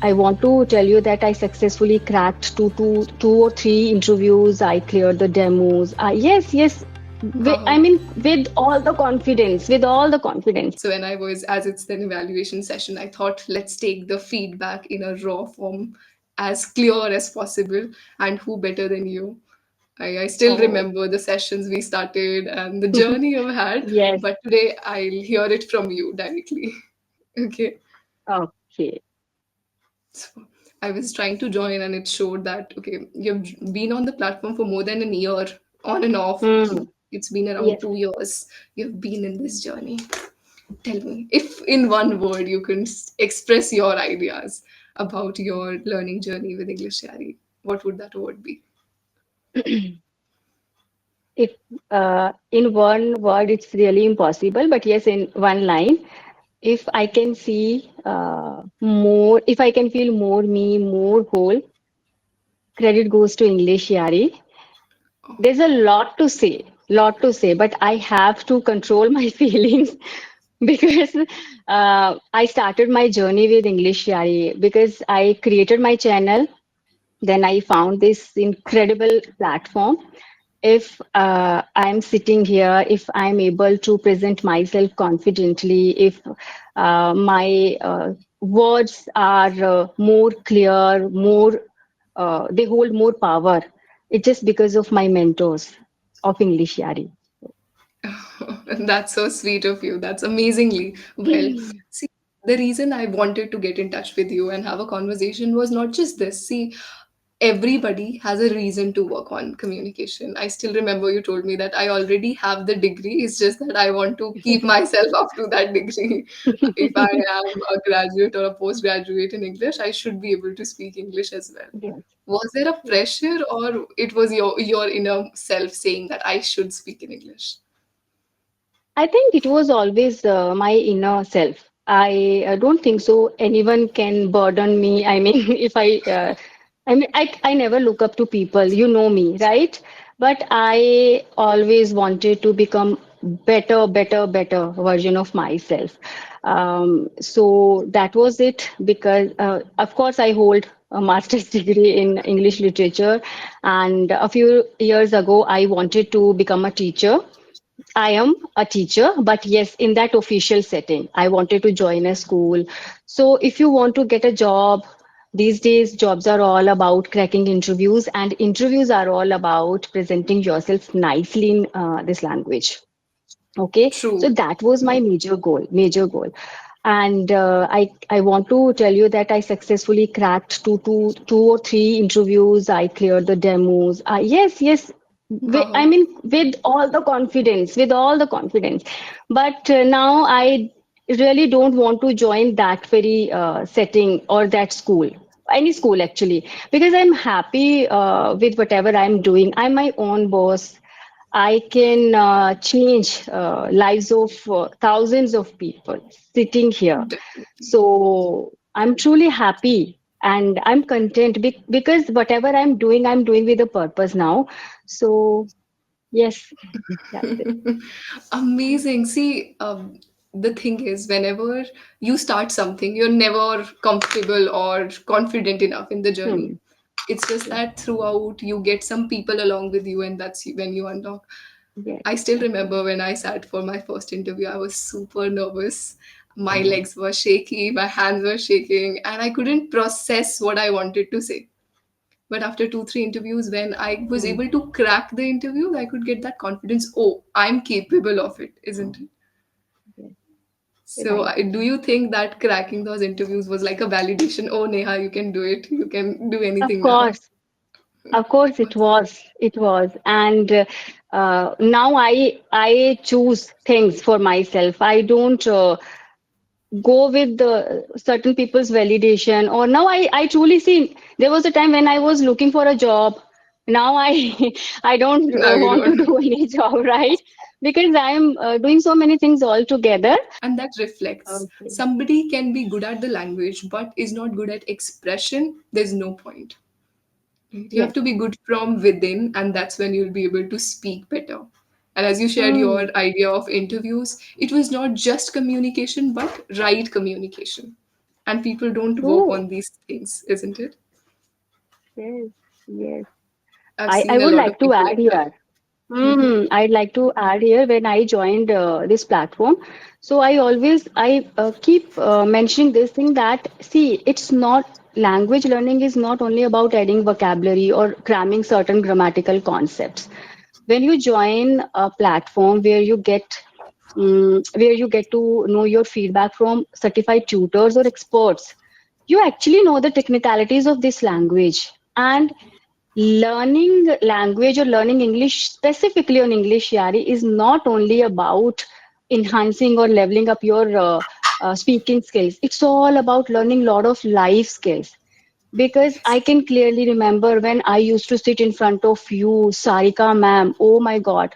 I want to tell you that I successfully cracked two or three interviews. I cleared the demos. Yes, yes. I Wow. mean, with all the confidence, with all the confidence. So when I was, as it's an evaluation session, I thought let's take the feedback in a raw form, as clear as possible. And who better than you? I still Oh, remember the sessions we started and the journey you've had, yes. but today I'll hear it from you directly. Okay. Okay. So I was trying to join and it showed that, okay, you've been on the platform for more than a year, on and off. Hmm. It's been around Yes. 2 years. You've been in this journey. Tell me, if in one word you can express your ideas about your learning journey with English Yaari, what would that word be? If in one word, it's really impossible, but yes, in one line, if I can see more, if I can feel more me, more whole, credit goes to English Yari. There's a lot to say, but I have to control my feelings because I started my journey with English Yari because I created my channel. Then I found this incredible platform. If I'm sitting here, if I'm able to present myself confidently, if my words are more clear, more they hold more power. It's just because of my mentors of English Yari. That's so sweet of you. That's amazingly well. See, the reason I wanted to get in touch with you and have a conversation was not just this. See, everybody has a reason to work on communication. I still remember you told me that I already have the degree. It's just that I want to keep myself up to that degree. If I am a graduate or a postgraduate in English, I should be able to speak English as well. Yes, Was there a yes. pressure or it was your inner self saying that I should speak in English? I think it was always my inner self. I don't think so. Anyone can burden me. I mean, if I never look up to people. You know me, right? But I always wanted to become better version of myself. So that was it. Because of course I hold a master's degree in English literature, and a few years ago I wanted to become a teacher. I am a teacher, but yes, in that official setting, I wanted to join a school. So, if you want to get a job, these days jobs are all about cracking interviews, and interviews are all about presenting yourself nicely in this language. Okay, so True. that was my major goal. And I want to tell you that I successfully cracked two or three interviews. I cleared the demos. Yes, yes. I Wow. mean, with all the confidence, with all the confidence. But now I really don't want to join that very setting or that school, any school actually, because I'm happy with whatever I'm doing. I'm my own boss. I can change lives of thousands of people sitting here. Definitely. So I'm truly happy and I'm content because whatever I'm doing with a purpose now. So, yes, that's it. Amazing. See, the thing is, whenever you start something, you're never comfortable or confident enough in the journey. Hmm. It's just Yes, that throughout you get some people along with you, and that's when you unlock. yes. I still remember when I sat for my first interview, I was super nervous. My legs were shaky, my hands were shaking, and I couldn't process what I wanted to say. But after two, three interviews, when I was Hmm. able to crack the interview, I could get that confidence. Oh, I'm capable of it, isn't it? Yes, So, right. do you think that cracking those interviews was like a validation? Oh, Neha, you can do it. You can do Of anything now. course. Of course, it was. It was, and now I choose things for myself. I don't go with the certain people's validation. Or now I truly see there was a time when I was looking for a job. Now I I don't Now you want to don't. do any job, right? Because I am doing so many things all together. And that reflects Okay. somebody can be good at the language but is not good at expression. There's no point. Right? You have Yes. to be good from within, and that's when you'll be able to speak better. And as you shared Hmm. your idea of interviews, it was not just communication but right communication. and people don't work True. on these things, isn't it? Yes, yes. I've I seen a would lot of like to people add like that. here. Hmm. I'd like to add here when I joined this platform. So I keep mentioning this thing that see, it's not language learning is not only about adding vocabulary or cramming certain grammatical concepts. When you join a platform where you get to know your feedback from certified tutors or experts, you actually know the technicalities of this language. And learning language or learning English, specifically on English Yari, is not only about enhancing or leveling up your speaking skills. It's all about learning a lot of life skills. Because I can clearly remember when I used to sit in front of you, Sarika ma'am. Oh my God,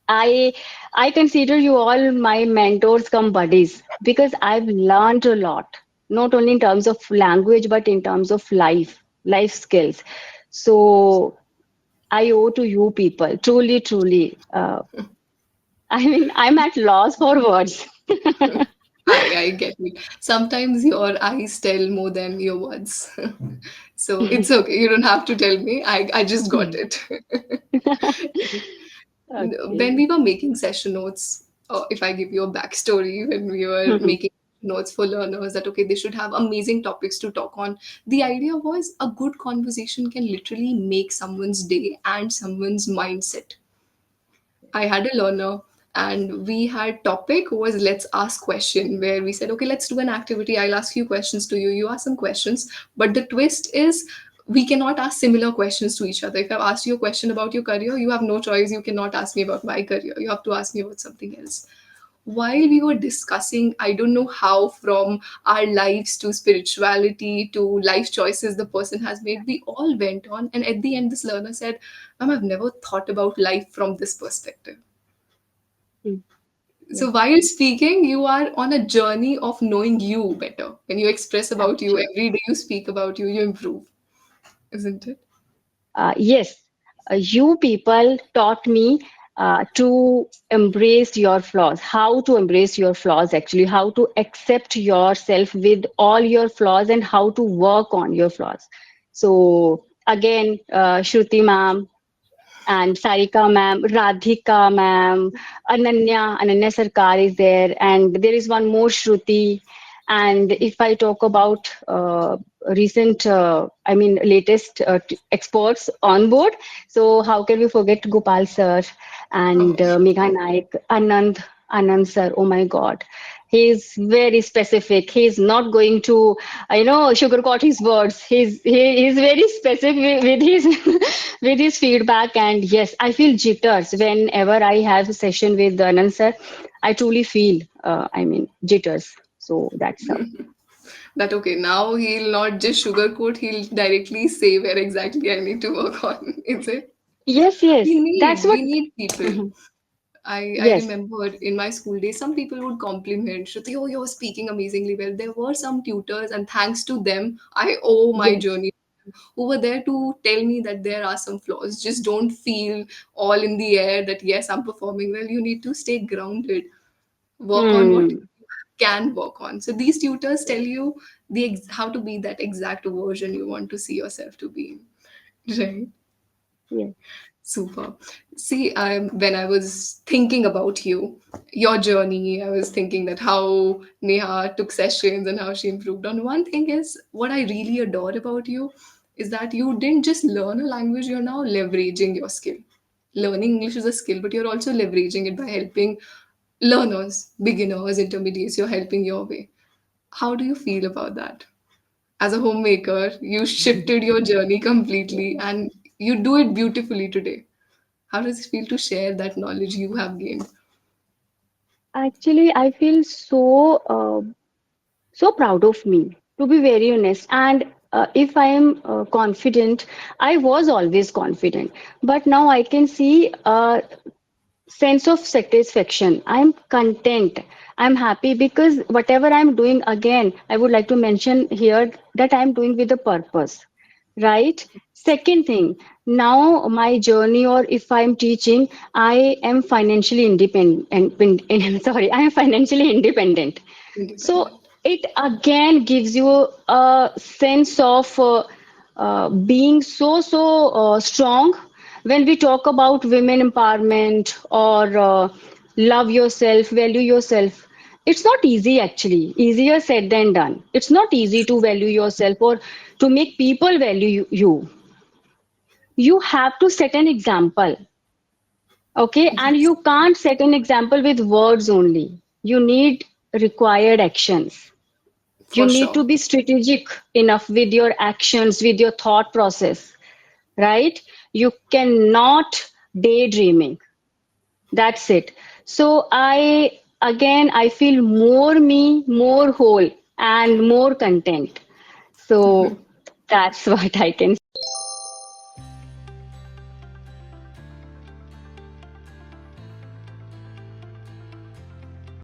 I I consider you all my mentors come buddies because I've learned a lot, not only in terms of language but in terms of life skills. So I owe to you people, truly, truly. I mean, I'm at loss for words. I get it. Sometimes your eyes tell more than your words. So it's okay. You don't have to tell me. I just got it. When Okay. we were making session notes, or if I give you a backstory, when we were making notes for learners that okay, they should have amazing topics to talk on, the idea was a good conversation can literally make someone's day and someone's mindset. I had a learner and we had topic was let's ask question, where we said okay, let's do an activity. I'll ask you questions to you, you ask some questions, but the twist is we cannot ask similar questions to each other. If I've asked you a question about your career, you have no choice, you cannot ask me about my career, you have to ask me about something else. While we were discussing, I don't know how, from our lives to spirituality to life choices the person has made, we all went on, and at the end this learner said, ma'am, I've never thought about life from this perspective. Yeah, So while speaking, you are on a journey of knowing you better. When you express about you actually. every day, you speak about you, you improve, isn't it? Yes, you people taught me to embrace your flaws, how to embrace your flaws, actually, how to accept yourself with all your flaws and how to work on your flaws. So, again, Shruti ma'am, and Sarika ma'am, Radhika ma'am, Ananya Sarkar is there, and there is one more Shruti. And if I talk about latest experts on board, so how can we forget Gopal sir Oh, and Megha Naik, Anand sir? Oh my God. He's very specific. He's not going to, sugarcoat his words. He's very specific with his with his feedback. And yes, I feel jitters whenever I have a session with Anand sir. I truly feel, jitters. So that's how. that okay. Now he'll not just sugarcoat, he'll directly say where exactly I need to work on. Is it? Yes, We yes, that's need what. we need people. Mhm. I Yes, remember in my school days, some people would compliment Shruti, oh, you're speaking amazingly well. There were some tutors, and thanks to them, I owe my yes. journey, who were there to tell me that there are some flaws. Just don't feel all in the air that, yes, I'm performing well. You need to stay grounded, work on what Hmm. you can work on. So these tutors tell you how to be that exact version you want to see yourself to be. Right. Yes. Super. See, when I was thinking about you, your journey, I was thinking that how Neha took sessions and how she improved on. One thing is what I really adore about you is that you didn't just learn a language, you're now leveraging your skill. Learning English is a skill, but you're also leveraging it by helping learners, beginners, intermediates, you're helping your way. How do you feel about that? As a homemaker, you shifted your journey completely and you do it beautifully today. How does it feel to share that knowledge you have gained? Actually, I feel so proud of me, to be very honest. And if I am confident, I was always confident, but now I can see a sense of satisfaction. I'm content. I'm happy because whatever I'm doing, again, I would like to mention here that I'm doing with a purpose, right? Second thing, now my journey, or if I'm teaching, I am financially independent. Sorry, I am financially independent. So Independent. it again gives you a sense of being so strong. When we talk about women empowerment or love yourself, value yourself, it's not easy actually. Easier said than done. It's not easy to value yourself or to make people value you. You have to set an example, okay? And Yes, you can't set an example with words only. You need required actions. You for need to sure. be strategic enough with your actions, with your thought process, right? You cannot daydreaming. That's it. So I feel more me, more whole, and more content. So that's what I can say.